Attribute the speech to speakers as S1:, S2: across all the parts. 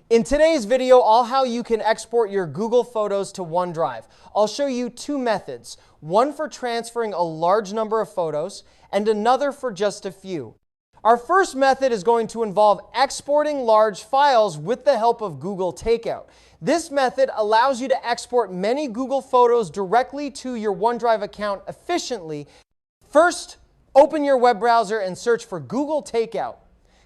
S1: In today's video, all how you can export your Google Photos to OneDrive. I'll show you two methods, one for transferring a large number of photos and another for just a few. Our first method is going to involve exporting large files with the help of Google Takeout. This method allows you to export many Google Photos directly to your OneDrive account efficiently. First, open your web browser and search for Google Takeout.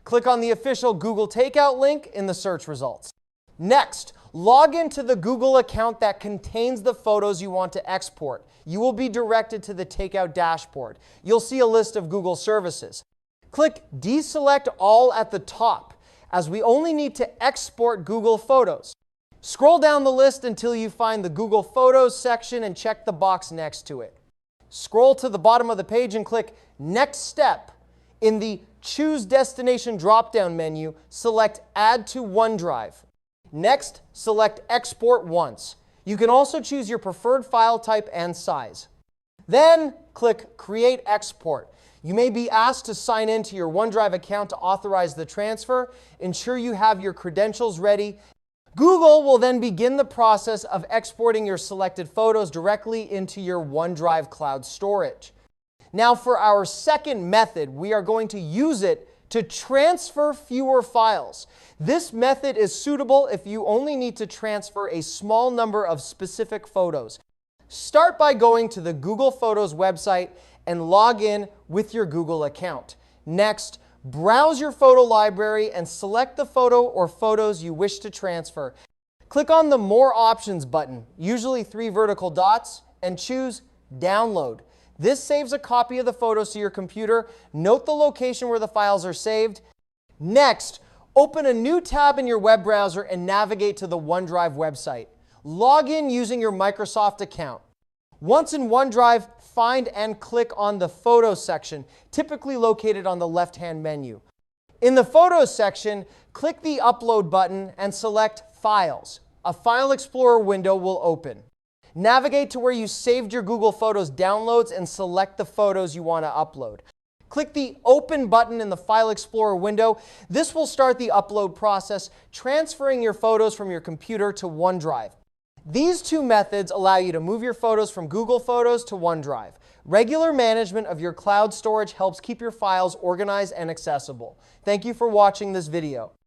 S1: Click on the official Google Takeout link in the search results. Next, log into the Google account that contains the photos you want to export. You will be directed to the Takeout dashboard. You'll see a list of Google services. Click Deselect All at the top, as we only need to export Google Photos. Scroll down the list until you find the Google Photos section and check the box next to it. Scroll to the bottom of the page and click Next Step. In the Choose Destination drop-down menu, select Add to OneDrive. Next, select Export Once. You can also choose your preferred file type and size. Then, click Create Export. You may be asked to sign in to your OneDrive account to authorize the transfer. Ensure you have your credentials ready. Google will then begin the process of exporting your selected photos directly into your OneDrive cloud storage. Now for our second method, we are going to use it to transfer fewer files. This method is suitable if you only need to transfer a small number of specific photos. Start by going to the Google Photos website and log in with your Google account. Next, browse your photo library and select the photo or photos you wish to transfer. Click on the More Options button, usually 3 vertical dots, and choose Download. This saves a copy of the photos to your computer. Note the location where the files are saved. Next, open a new tab in your web browser and navigate to the OneDrive website. Log in using your Microsoft account. Once in OneDrive, find and click on the Photos section, typically located on the left-hand menu. In the Photos section, click the Upload button and select Files. A File Explorer window will open. Navigate to where you saved your Google Photos downloads and select the photos you want to upload. Click the Open button in the File Explorer window. This will start the upload process, transferring your photos from your computer to OneDrive. These two methods allow you to move your photos from Google Photos to OneDrive. Regular management of your cloud storage helps keep your files organized and accessible. Thank you for watching this video.